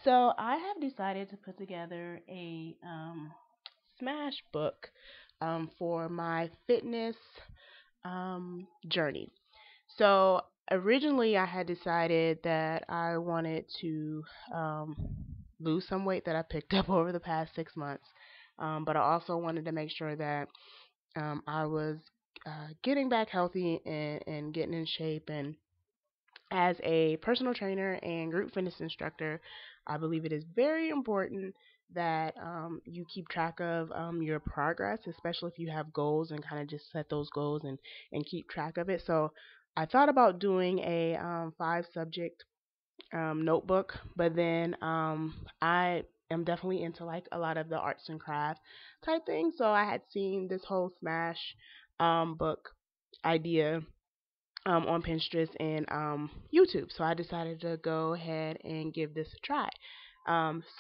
So I have decided to put together a smash book for my fitness journey. So originally I had decided that I wanted to um, lose some weight that I picked up over the past 6 months, but I also wanted to make sure that I was getting back healthy and getting in shape. And as a personal trainer and group fitness instructor, I believe it is very important that you keep track of your progress, especially if you have goals, and kind of just set those goals and keep track of it. So I thought about doing a 5 subject notebook, but then I am definitely into like a lot of the arts and crafts type things. So I had seen this whole Smash book idea on Pinterest and YouTube. So I decided to go ahead and give this a try.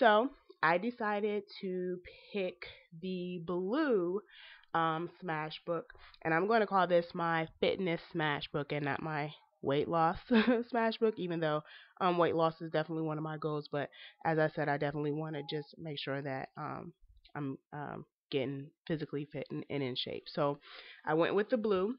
So I decided to pick the blue Smash book, and I'm going to call this my fitness Smash book and not my weight loss Smash book, even though weight loss is definitely one of my goals. But as I said, I definitely want to just make sure that I'm getting physically fit and in shape. So I went with the blue.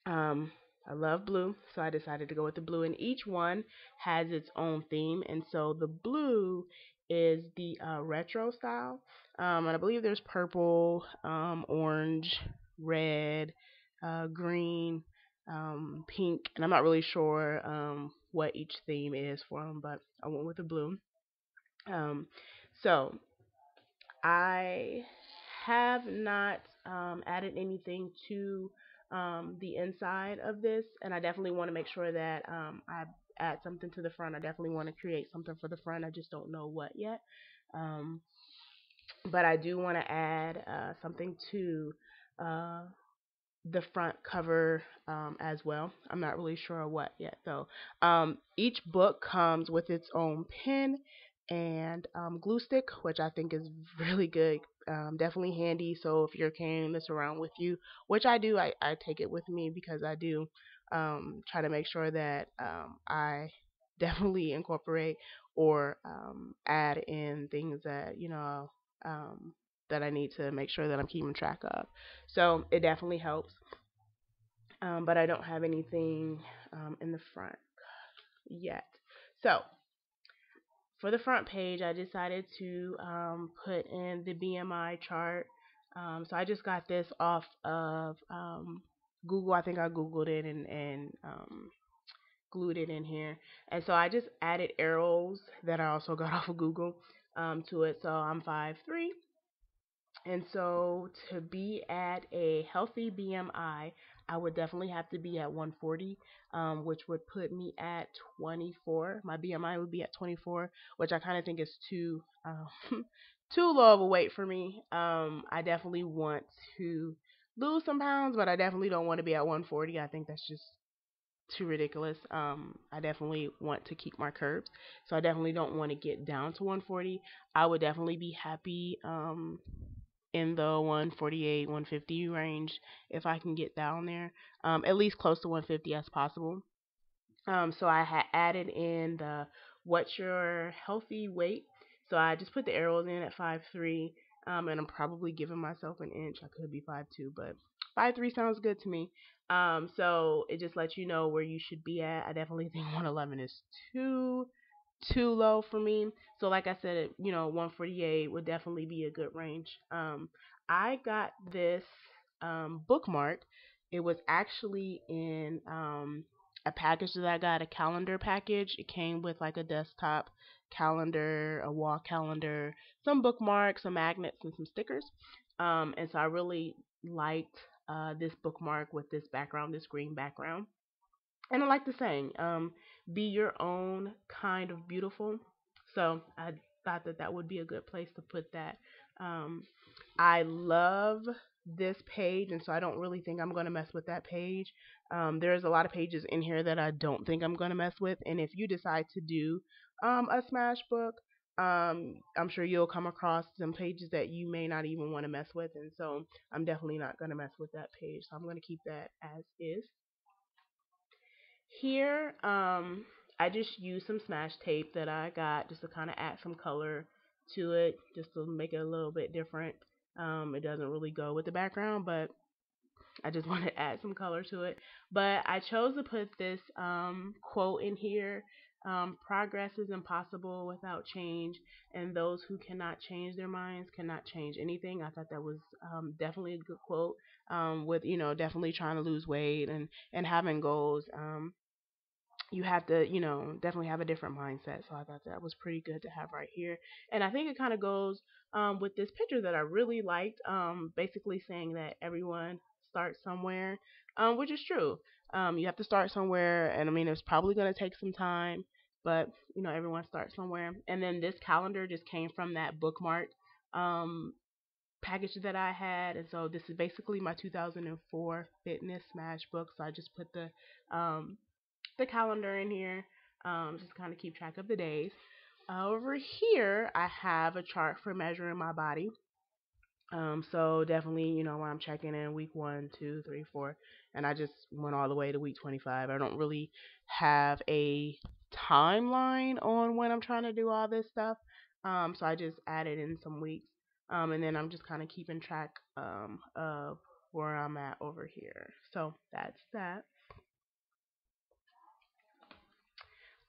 Um, I love blue, so I decided to go with the blue. And each one has its own theme. And so the blue is the retro style. And I believe there's purple, orange, red, green, pink. And I'm not really sure what each theme is for them, but I went with the blue. Um, so I have not added anything to the inside of this, and I definitely want to make sure that I add something to the front. I definitely want to create something for the front. I just don't know what yet. Um, but I do want to add something to uh, the front cover as well. I'm not really sure what yet though. Each book comes with its own pen and glue stick, which I think is really good. Definitely handy. So if you're carrying this around with you, which I do, I take it with me because I do try to make sure that I definitely incorporate or add in things that um, that I need to make sure that I'm keeping track of. So it definitely helps. But I don't have anything in the front yet. So for the front page, I decided to put in the BMI chart. So I just got this off of Google. I think I Googled it and glued it in here. And so I just added arrows that I also got off of Google to it. So I'm 5'3". And so to be at a healthy BMI, I would definitely have to be at 140, which would put me at 24. My BMI would be at 24, which I kind of think is too too low of a weight for me. I definitely want to lose some pounds, but I definitely don't want to be at 140. I think that's just too ridiculous. I definitely want to keep my curves, so I definitely don't want to get down to 140. I would definitely be happy in the 148, 150 range if I can get down there, at least close to 150 as possible. So I had added in the what's your healthy weight. So I just put the arrows in at 5'3", and I'm probably giving myself an inch. I could be 5'2", but 5'3" sounds good to me. So it just lets you know where you should be at. I definitely think 111 is too low for me. So like I said, 148 would definitely be a good range. I got this bookmark. It was actually in a package that I got, a calendar package. It came with like a desktop calendar, a wall calendar, some bookmarks, some magnets, and some stickers. And so I really liked this bookmark with this background, this green background. And I like the saying, be your own kind of beautiful. So I thought that that would be a good place to put that. Um, I love this page, and so I don't really think I'm going to mess with that page. There's a lot of pages in here that I don't think I'm going to mess with, and if you decide to do a smash book, I'm sure you'll come across some pages that you may not even want to mess with, and so I'm definitely not going to mess with that page. So I'm going to keep that as is. Here, I just used some smash tape that I got just to kind of add some color to it, just to make it a little bit different. It doesn't really go with the background, but I just want to add some color to it. But I chose to put this quote in here. Progress is impossible without change, and those who cannot change their minds cannot change anything. I thought that was definitely a good quote. With definitely trying to lose weight and having goals. You have to, definitely have a different mindset. So I thought that was pretty good to have right here. And I think it kind of goes with this picture that I really liked, basically saying that everyone starts somewhere, which is true. You have to start somewhere, and I mean, it's probably going to take some time, but, everyone starts somewhere. And then this calendar just came from that bookmark um, package that I had. And so this is basically my 2004 fitness smash book. So I just put the calendar in here, just kind of keep track of the days. Over here, I have a chart for measuring my body. So definitely, when I'm checking in week 1, 2, 3, 4, and I just went all the way to week 25. I don't really have a timeline on when I'm trying to do all this stuff. So I just added in some weeks. And then I'm just kind of keeping track of where I'm at over here. So that's that.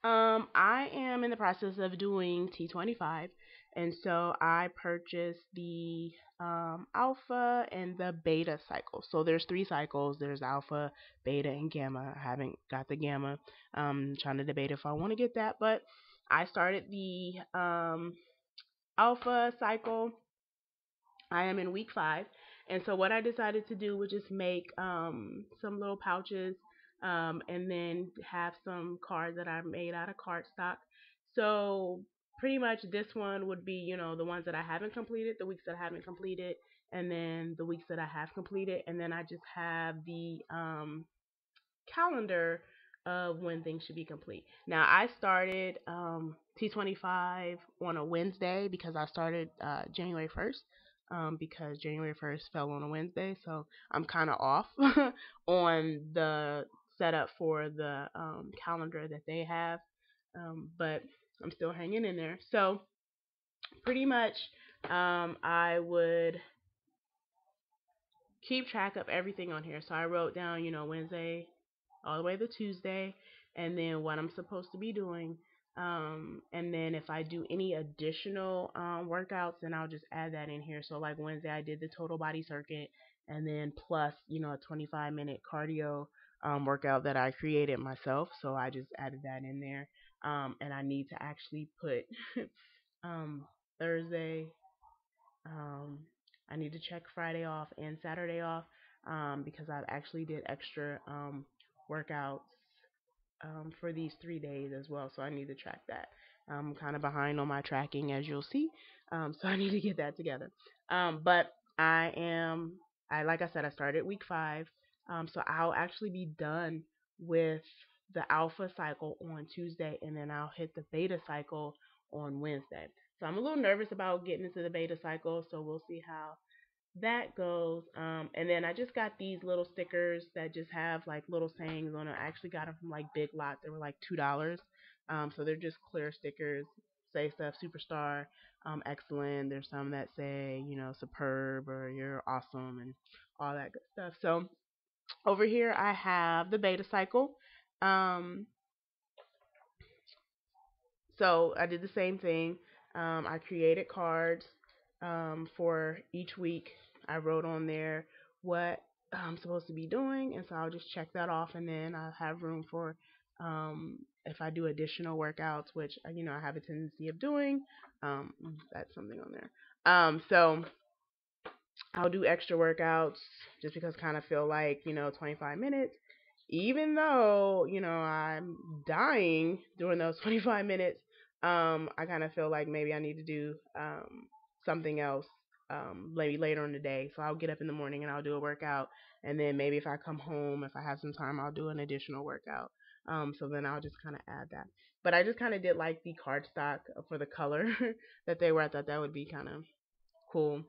I am in the process of doing T25, and so I purchased the alpha and the beta cycle. So there's three cycles. There's alpha, beta, and gamma. I haven't got the gamma. Trying to debate if I want to get that, but I started the alpha cycle. I am in week 5. And so what I decided to do was just make some little pouches and then have some cards that I made out of cardstock. So pretty much this one would be, the ones that I haven't completed, the weeks that I haven't completed, and then the weeks that I have completed. And then I just have the calendar of when things should be complete. Now, I started T25 on a Wednesday because I started January 1st. Because January 1st fell on a Wednesday, so I'm kind of off on the setup for the calendar that they have, but I'm still hanging in there. So pretty much, I would keep track of everything on here. So I wrote down, Wednesday all the way to Tuesday, and then what I'm supposed to be doing. And then if I do any additional workouts, then I'll just add that in here. So like Wednesday, I did the total body circuit, and then plus, a 25-minute cardio workout that I created myself. So I just added that in there. And I need to actually put um, Thursday. Um, I need to check Friday off and Saturday off because I actually did extra workouts for these 3 days as well. So I need to track that. I'm kind of behind on my tracking, as you'll see. So I need to get that together. But like I said, I started week 5. So I'll actually be done with the alpha cycle on Tuesday, and then I'll hit the beta cycle on Wednesday. So I'm a little nervous about getting into the beta cycle, so we'll see how that goes. And then I just got these little stickers that just have like little sayings on it. I actually got them from like Big Lots. They were like $2. So they're just clear stickers, say stuff superstar, excellent. There's some that say, superb or you're awesome and all that good stuff. So over here I have the beta cycle. So I did the same thing. I created cards for each week. I wrote on there what I'm supposed to be doing, and so I'll just check that off, and then I'll have room for if I do additional workouts, which I have a tendency of doing. That's something on there. So I'll do extra workouts just because I kind of feel like 25 minutes. Even though I'm dying during those 25 minutes, I kind of feel like maybe I need to do something else maybe later in the day. So I'll get up in the morning and I'll do a workout, and then maybe if I come home, if I have some time, I'll do an additional workout. So then I'll just kind of add that. But I just kind of did like the cardstock for the color that they were. I thought that would be kind of cool.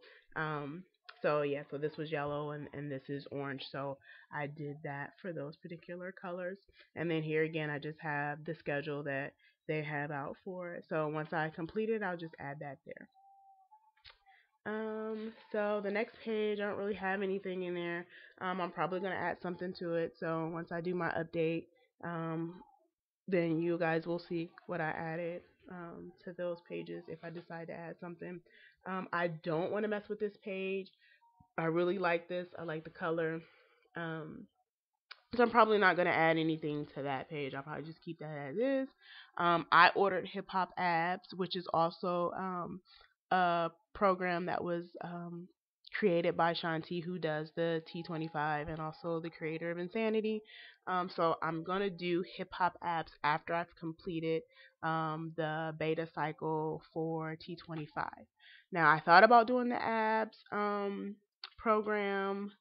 So yeah, so this was yellow and this is orange. So I did that for those particular colors. And then here again, I just have the schedule that they have out for it. So once I complete it, I'll just add that there. So the next page, I don't really have anything in there. I'm probably gonna add something to it. So once I do my update, um, then you guys will see what I added to those pages if I decide to add something. I don't want to mess with this page. I really like this. I like the color. Um, so I'm probably not gonna add anything to that page. I'll probably just keep that as is. I ordered Hip Hop Abs, which is also a program that was created by Shanti, who does the T25 and also the creator of Insanity. So I'm gonna do Hip Hop Abs after I've completed the beta cycle for T25. Now I thought about doing the abs program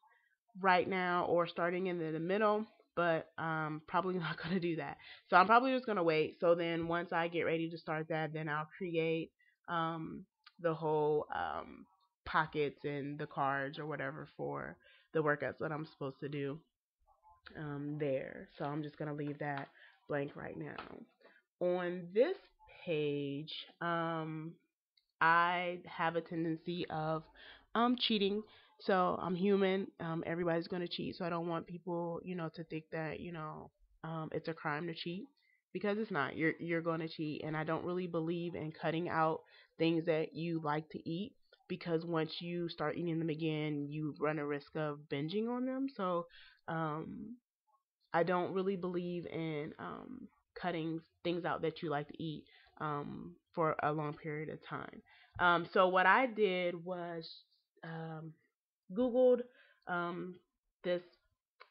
right now or starting in the middle, but probably not going to do that. So I'm probably just going to wait. So then once I get ready to start that, then I'll create um, the whole pockets and the cards or whatever for the workouts that I'm supposed to do there. So I'm just going to leave that blank right now. On this page, I have a tendency of cheating. So I'm human. Everybody's gonna cheat. So I don't want people, to think that, it's a crime to cheat because it's not. You're gonna cheat, and I don't really believe in cutting out things that you like to eat because once you start eating them again, you run a risk of binging on them. So um, I don't really believe in cutting things out that you like to eat for a long period of time. So what I did was um, Googled um, this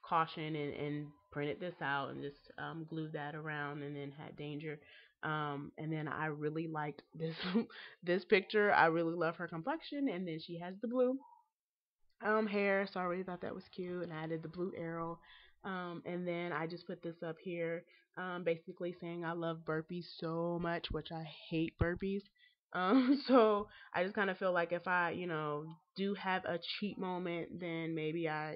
caution and printed this out and just glued that around and then had danger. And then I really liked this this picture. I really love her complexion, and then she has the blue hair, so I really thought that was cute, and I added the blue arrow. And then I just put this up here, basically saying I love burpees so much, which I hate burpees. So I just kind of feel like if I, do have a cheat moment, then maybe I,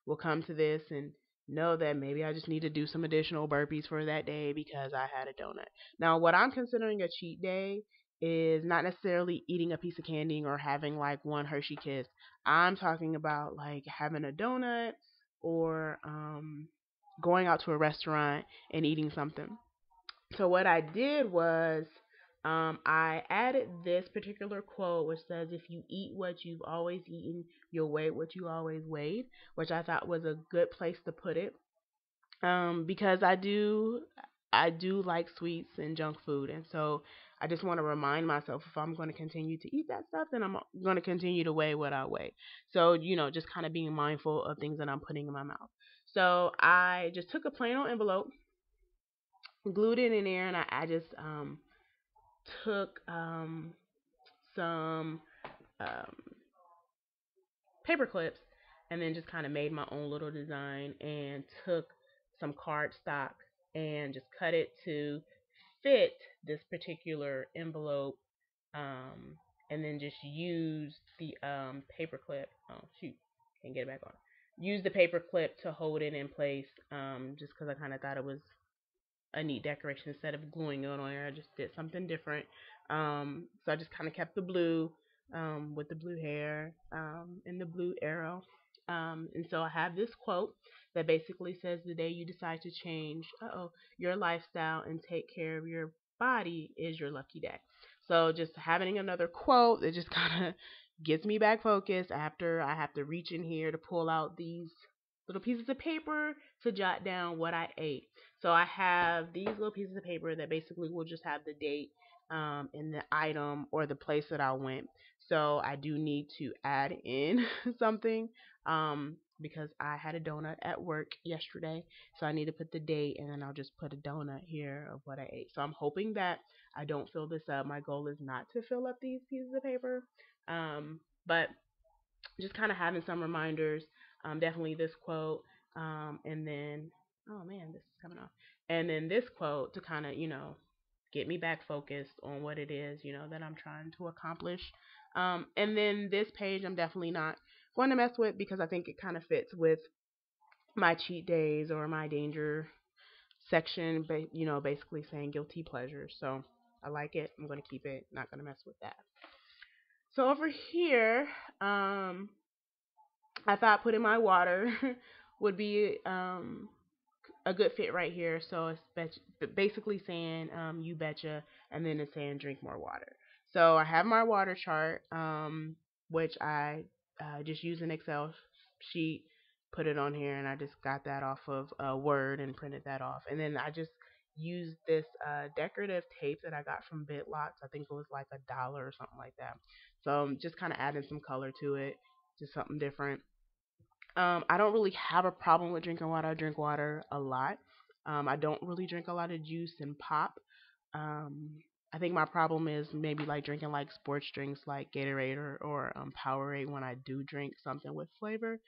will come to this and know that maybe I just need to do some additional burpees for that day because I had a donut. Now, what I'm considering a cheat day is not necessarily eating a piece of candy or having like one Hershey Kiss. I'm talking about like having a donut or going out to a restaurant and eating something. So what I did was I added this particular quote which says, "If you eat what you've always eaten, you'll weigh what you always weighed," which I thought was a good place to put it because I do like sweets and junk food, and so I just want to remind myself if I'm going to continue to eat that stuff, then I'm going to continue to weigh what I weigh. So just kind of being mindful of things that I'm putting in my mouth. So I just took a plain old envelope, glued it in there, and I just took some um, paper clips and then just kind of made my own little design and took some cardstock and just cut it to fit this particular envelope, um, and then just use the paper clip. Oh shoot, can't get it back on. Use the paper clip to hold it in place, just because I kind of thought it was a neat decoration. Instead of gluing it on there, I just did something different. So I just kind of kept the blue with the blue hair and the blue arrow. And so I have this quote that basically says, "The day you decide to change your lifestyle and take care of your body is your lucky day." So just having another quote that just kind of gets me back focused after I have to reach in here to pull out these little pieces of paper to jot down what I ate. So I have these little pieces of paper that basically will just have the date and the item or the place that I went. So I do need to add in something because I had a donut at work yesterday. So I need to put the date and then I'll just put a donut here of what I ate. So I'm hoping that I don't fill this up. My goal is not to fill up these pieces of paper. But just kind of having some reminders. Definitely this quote, and then oh man, this is coming off. And then this quote to kind of get me back focused on what it is, that I'm trying to accomplish. And then this page I'm definitely not going to mess with because I think it kind of fits with my cheat days or my danger section, basically saying guilty pleasures. So I like it. I'm going to keep it. Not going to mess with that. So over here, I thought putting my water would be a good fit right here. So it's basically saying you betcha, and then it's saying drink more water. So I have my water chart, which I just use an Excel sheet, put it on here, and I just got that off of Word and printed that off. And then I just used this decorative tape that I got from BitLots. I think it was like $1 or something like that. So I'm just kind of adding some color to it, just something different. I don't really have a problem with drinking water. I drink water a lot. I don't really drink a lot of juice and pop. Um, I think my problem is maybe like drinking like sports drinks like Gatorade or Powerade when I do drink something with flavor.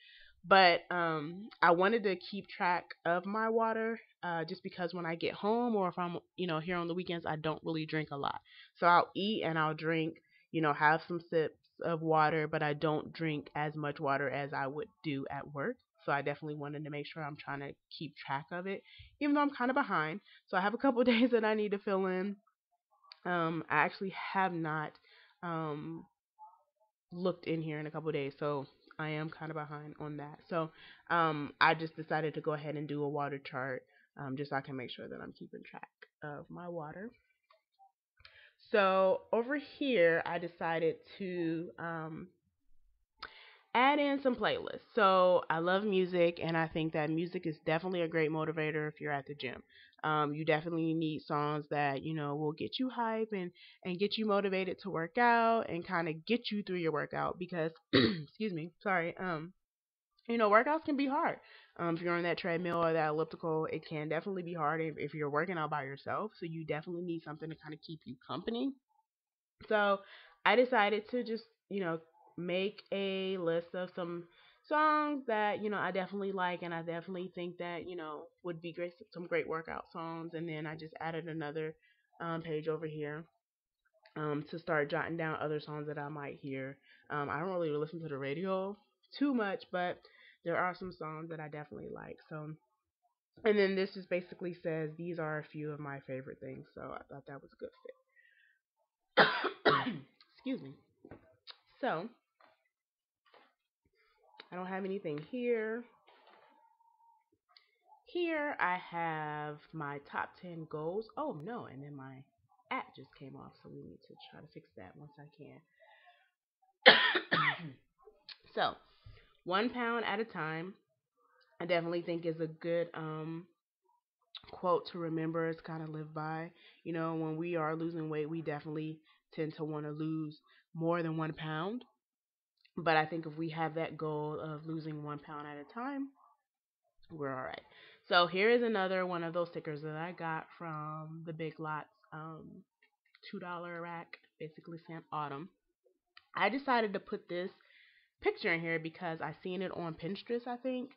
But I wanted to keep track of my water just because when I get home or if I'm here on the weekends, I don't really drink a lot. So I'll eat and I'll drink, have some sips of water, but I don't drink as much water as I would do at work. So I definitely wanted to make sure I'm trying to keep track of it, even though I'm kind of behind. So I have a couple days that I need to fill in. I actually have not um, looked in here in a couple days, so I am kind of behind on that. So I just decided to go ahead and do a water chart, just so I can make sure that I'm keeping track of my water. So over here, I decided to add in some playlists. So I love music, and I think that music is definitely a great motivator if you're at the gym. You definitely need songs that will get you hype and get you motivated to work out and kind of get you through your workout because, excuse me, sorry, workouts can be hard. If you're on that treadmill or that elliptical, it can definitely be hard if you're working out by yourself. So you definitely need something to kind of keep you company. So I decided to just, make a list of some songs that, I definitely like and I definitely think that, would be great, some great workout songs. And then I just added another page over here to start jotting down other songs that I might hear. I don't really listen to the radio too much, but there are some songs that I definitely like. So, and then this just basically says these are a few of my favorite things. So I thought that was a good fit. Excuse me. So I don't have anything here. Here I have my top 10 goals. Oh no, and then my app just came off, so we need to try to fix that once I can. So, 1 pound at a time, I definitely think is a good quote to remember. It's kind of live by. When we are losing weight, we definitely tend to want to lose more than 1 pound. But I think if we have that goal of losing 1 pound at a time, we're all right. So here is another one of those stickers that I got from the Big Lots $2 rack, basically saying autumn. I decided to put this picture in here because I seen it on Pinterest, I think,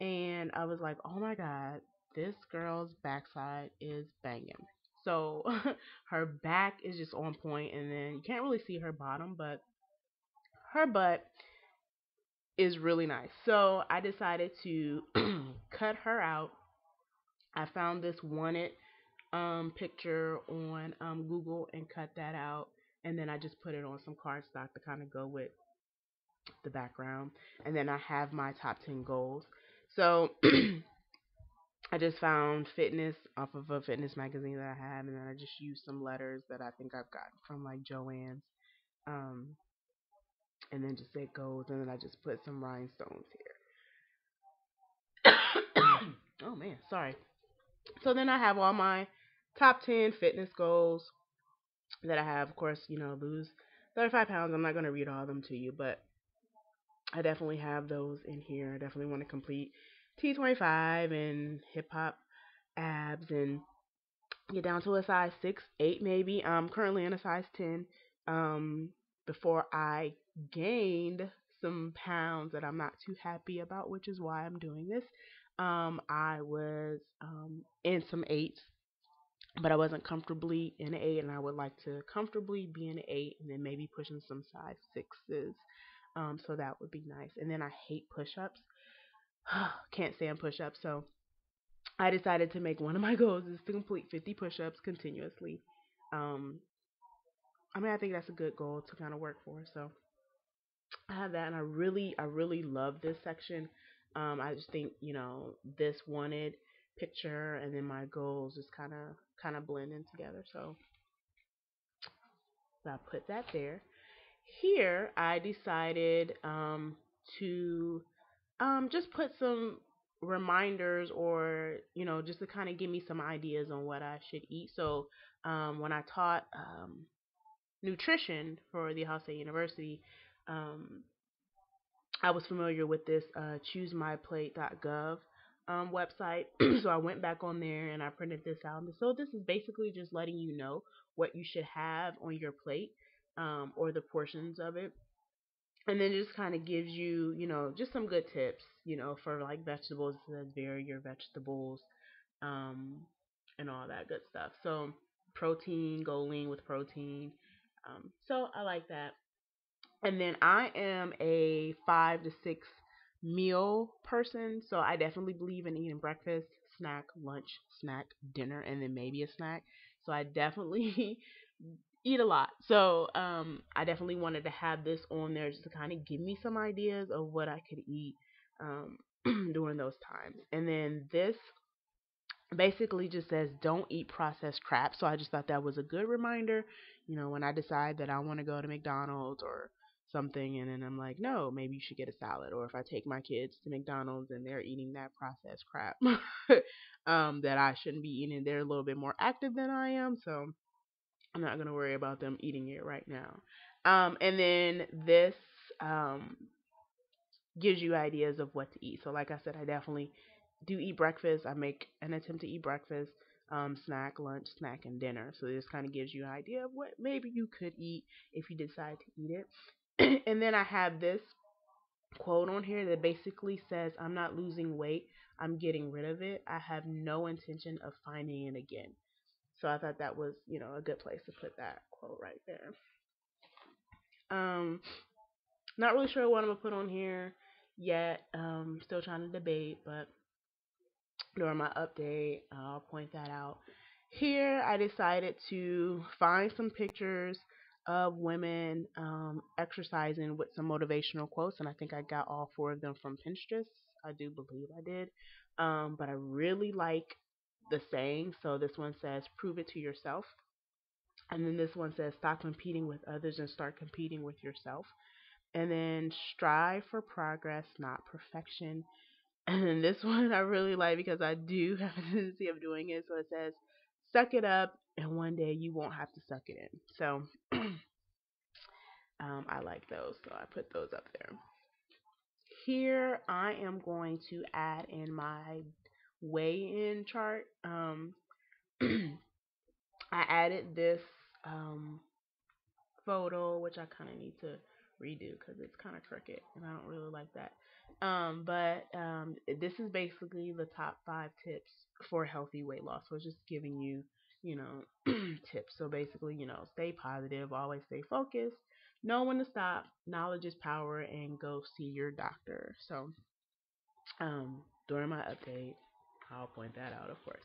and I was like, oh my god, this girl's backside is banging. So her back is just on point, and then you can't really see her bottom, but her butt is really nice. So I decided to cut her out. I found this wanted picture on Google and cut that out, and then I just put it on some cardstock to kind of go with the background. And then I have my top 10 goals. So I just found fitness off of a fitness magazine that I have, and then I just used some letters that I think I've gotten from like Joann's, um, and then just said goals, and then I just put some rhinestones here. Oh man, sorry. So then I have all my top 10 fitness goals that I have. Of course, lose 35 pounds. I'm not going to read all of them to you, but I definitely have those in here. I definitely want to complete T25 and hip hop abs and get down to a size 6, 8 maybe. I'm currently in a size 10. Um, Before I gained some pounds that I'm not too happy about, which is why I'm doing this. I was in some 8s, but I wasn't comfortably in an 8, and I would like to comfortably be in an 8, and then maybe pushing some size 6s. So that would be nice. And then I hate push-ups. Can't stand push-ups. So I decided to make one of my goals is to complete 50 push-ups continuously. Um, I mean, I think that's a good goal to kind of work for. So I have that, and I really love this section. I just think this wanted picture and then my goals just kind of blending together. So I put that there. Here, I decided to just put some reminders, or just to kind of give me some ideas on what I should eat. So when I taught nutrition for the Ohio State University, um, I was familiar with this ChooseMyPlate.gov website. So I went back on there and I printed this out. So this is basically just letting you know what you should have on your plate, or the portions of it. And then just kind of gives you, just some good tips, for like vegetables. It says vary your vegetables, um, and all that good stuff. So protein, go lean with protein. So I like that. And then I am a 5 to 6 meal person, so I definitely believe in eating breakfast, snack, lunch, snack, dinner, and then maybe a snack. So I definitely eat a lot. So I definitely wanted to have this on there just to kind of give me some ideas of what I could eat um, during those times. And then this basically just says don't eat processed crap. So I just thought that was a good reminder, when I decide that I want to go to McDonald's or something, and then I'm like, no, maybe you should get a salad. Or if I take my kids to McDonald's and they're eating that processed crap, that I shouldn't be eating. They're a little bit more active than I am, so I'm not gonna worry about them eating it right now. And then this um, gives you ideas of what to eat. So like I said, I definitely do eat breakfast. I make an attempt to eat breakfast, snack, lunch, snack, and dinner. So this kind of gives you an idea of what maybe you could eat if you decide to eat it. And then I have this quote on here that basically says, I'm not losing weight, I'm getting rid of it. I have no intention of finding it again. So I thought that was, a good place to put that quote right there. Um, Not really sure what I'm gonna put on here yet. Still trying to debate, but during my update, I'll point that out. Here, I decided to find some pictures of women exercising with some motivational quotes, and I think I got all 4 of them from Pinterest. I do believe I did. But I really like the saying. So this one says, "Prove it to yourself," and then this one says, "Stop competing with others and start competing with yourself." And then strive for progress, not perfection. And this one I really like because I do have a tendency of doing it. So it says, suck it up, and one day you won't have to suck it in. So I like those. So I put those up there. Here I am going to add in my weigh in chart. I added this um, photo, which I kind of need to redo because it's kind of crooked and I don't really like that. But this is basically the top 5 tips for healthy weight loss. So it's just giving you, tips. So basically, stay positive, always stay focused, know when to stop, knowledge is power, and go see your doctor. So during my update, I'll point that out, of course.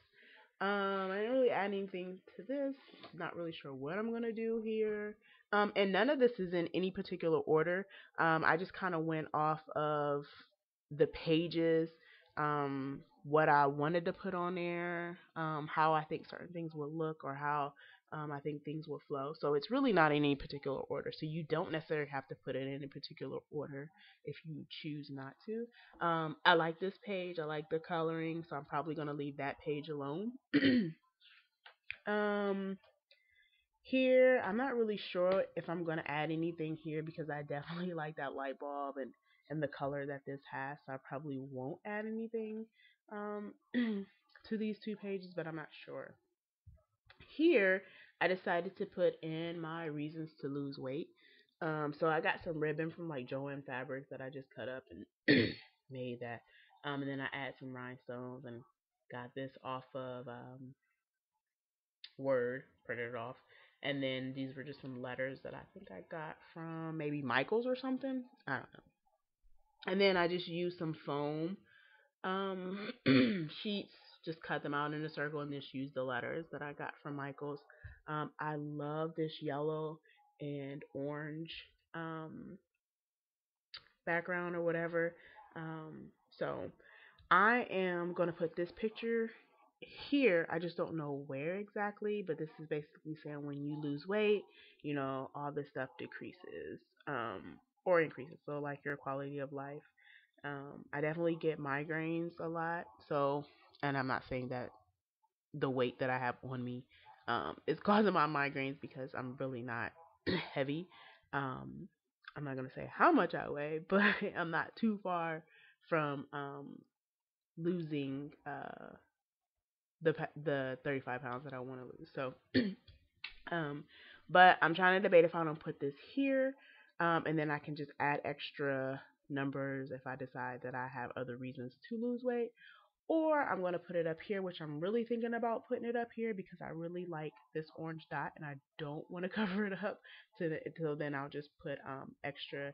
I didn't really add anything to this. Not really sure what I'm gonna do here. And none of this is in any particular order. I just kind of went off of the pages, what I wanted to put on there, how I think certain things would look, or how I think things will flow. So it's really not in any particular order. So you don't necessarily have to put it in a particular order if you choose not to. I like this page. I like the coloring, so I'm probably gonna leave that page alone. um, Here, I'm not really sure if I'm gonna add anything here because I definitely like that light bulb and the color that this has. So I probably won't add anything um to these 2 pages, but I'm not sure. Here, I decided to put in my reasons to lose weight. So I got some ribbon from like Joann Fabrics that I just cut up and made that. And then I add some rhinestones and got this off of Word, printed it off. And then these were just some letters that I think I got from maybe Michael's or something. I don't know. And then I just used some foam sheets, just cut them out in a circle, and just use the letters that I got from Michael's. I love this yellow and orange um, background or whatever. So I am going to put this picture here. I just don't know where exactly, but this is basically saying when you lose weight, all this stuff decreases or increases. So, like your quality of life. I definitely get migraines a lot. So, and I'm not saying that the weight that I have on me is causing my migraines because I'm really not heavy. Um, I'm not going to say how much I weigh, but I'm not too far from losing the 35 pounds that I want to lose. So, um, but I'm trying to debate if I don't put this here, and then I can just add extra numbers if I decide that I have other reasons to lose weight, or I'm going to put it up here, which I'm really thinking about putting it up here because I really like this orange dot and I don't want to cover it up until then I'll just put extra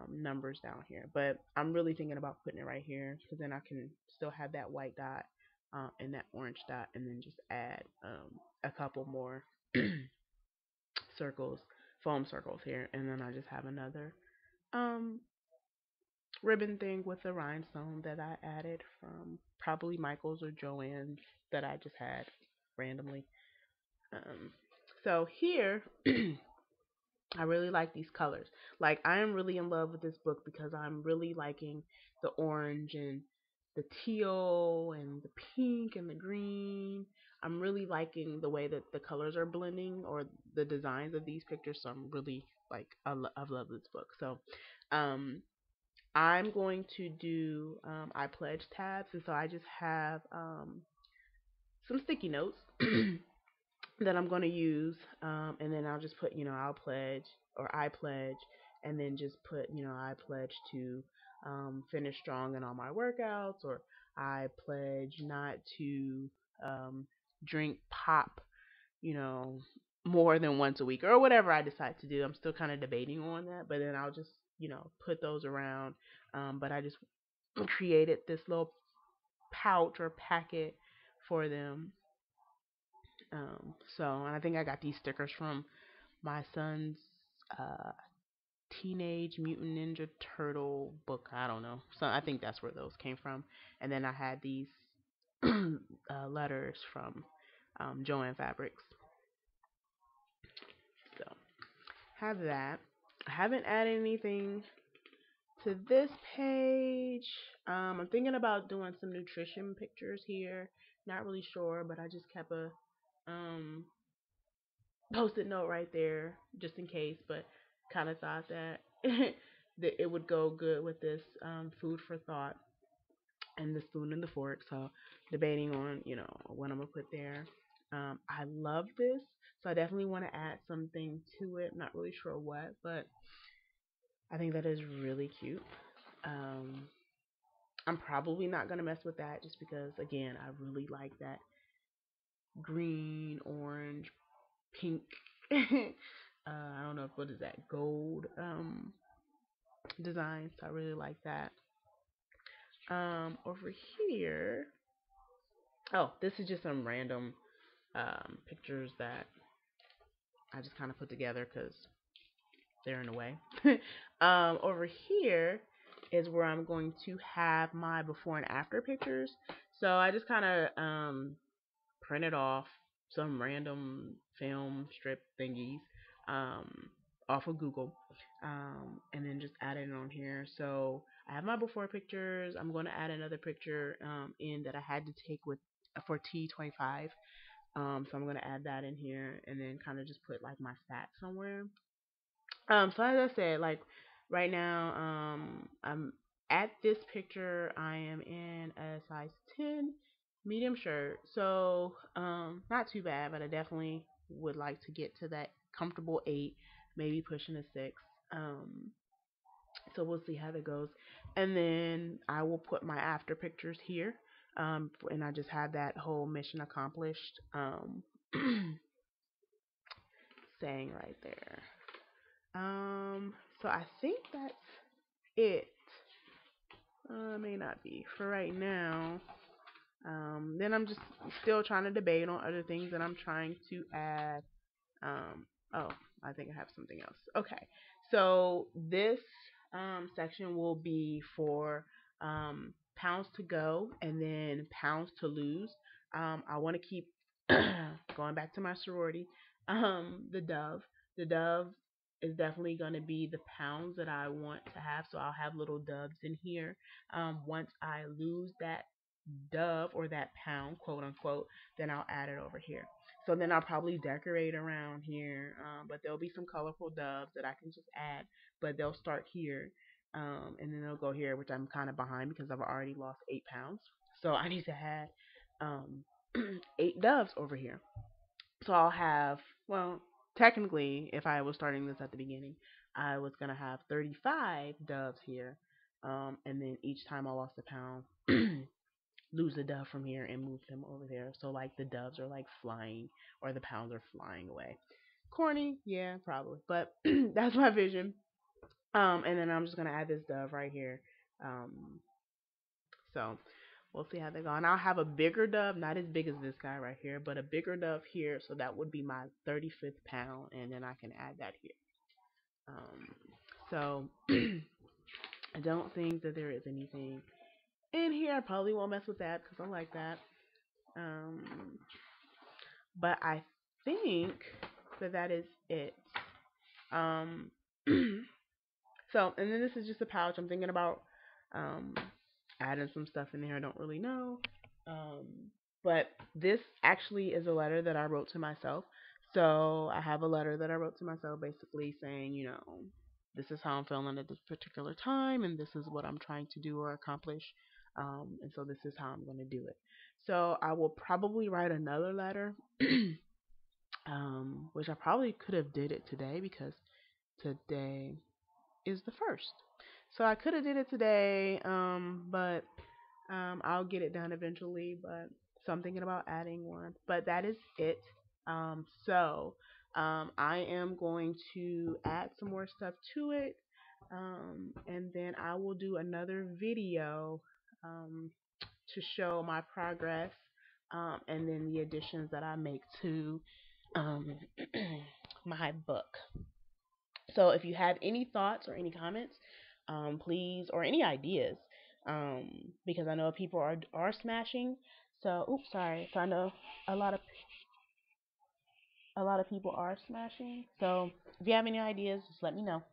numbers down here. But I'm really thinking about putting it right here because then I can still have that white dot and that orange dot, and then just add a couple more circles, foam circles here, and then I just have another um, ribbon thing with a rhinestone that I added from probably Michael's or Joann's that I just had randomly. Um, so here, I really like these colors. Like, I am really in love with this book because I'm really liking the orange and the teal and the pink and the green. I'm really liking the way that the colors are blending or the designs of these pictures. So I'm really like, I've loved this book. So, um, I'm going to do I pledge tabs, and so I just have some sticky notes that I'm going to use, and then I'll just put, I'll pledge or I pledge, and then just put, I pledge to finish strong in all my workouts, or I pledge not to drink pop, you know, more than once a week, or whatever I decide to do. I'm still kind of debating on that, but then I'll just, put those around. But I just created this little pouch or packet for them. And I think I got these stickers from my son's uh, Teenage Mutant Ninja Turtle book. I don't know. So I think that's where those came from. And then I had these letters from Joann Fabrics. So have that. I haven't added anything to this page. I'm thinking about doing some nutrition pictures here. Not really sure, but I just kept a um, post-it note right there just in case. But kind of thought that that it would go good with this food for thought and the spoon and the fork. So debating on what I'm gonna put there. I love this, so I definitely want to add something to it. Not really sure what, but I think that is really cute. Um, I'm probably not gonna mess with that just because, again, I really like that green, orange, pink. I don't know what is that, gold design. So I really like that. Over here, oh, this is just some random pictures that I just kind of put together because they're in the way. Over here is where I'm going to have my before and after pictures. So I just kind of printed off some random film strip thingies um, off of Google, and then just added it on here. So I have my before pictures. I'm going to add another picture in that I had to take with for T25. So I'm going to add that in here, and then kind of just put like my stats somewhere. So as I said, like right now, I'm at this picture. I am in a size 10 medium shirt, so not too bad, but I definitely would like to get to that comfortable 8, maybe pushing a 6. So we'll see how that goes, and then I will put my after pictures here, and I just have that whole mission accomplished. saying right there. So I think that's it. May not be for right now. Then I'm just still trying to debate on other things that I'm trying to add. Oh, I think I have something else. Okay, so this section will be for pounds to go and then pounds to lose. I want to keep going back to my sorority. The Dove. The Dove is definitely going to be the pounds that I want to have. So I'll have little doves in here. Once I lose that dove or that pound, quote unquote, then I'll add it over here. So then I'll probably decorate around here, but there'll be some colorful doves that I can just add, but they'll start here, and then they'll go here, which I'm kind of behind because I've already lost 8 pounds. So I need to add 8 doves over here. So I'll have, well, technically, if I was starting this at the beginning, I was going to have 35 doves here, and then each time I lost a pound, lose a dove from here and move them over there. So like the doves are like flying or the pounds are flying away. Corny, yeah, probably, but that's my vision. And then I'm just gonna add this dove right here. So we'll see how they go. And I'll have a bigger dove, not as big as this guy right here, but a bigger dove here. So that would be my 35th pound, and then I can add that here. So I don't think that there is anything in here. I probably won't mess with that because I like that. Um, but I think that that is it. Um, so, and then this is just a pouch. I'm thinking about um, adding some stuff in there. I don't really know. But this actually is a letter that I wrote to myself. So I have a letter that I wrote to myself basically saying, this is how I'm feeling at this particular time, and this is what I'm trying to do or accomplish. And so this is how I'm going to do it. So I will probably write another letter, which I probably could have did it today because today is the first. So I could have did it today, but I'll get it done eventually. But so I'm thinking about adding one. But that is it. I am going to add some more stuff to it, and then I will do another video um, to show my progress, and then the additions that I make to um, my book. So if you have any thoughts or any comments, please, or any ideas, because I know people are smashing. So, oops, sorry. So I know a lot of people are smashing. So if you have any ideas, just let me know.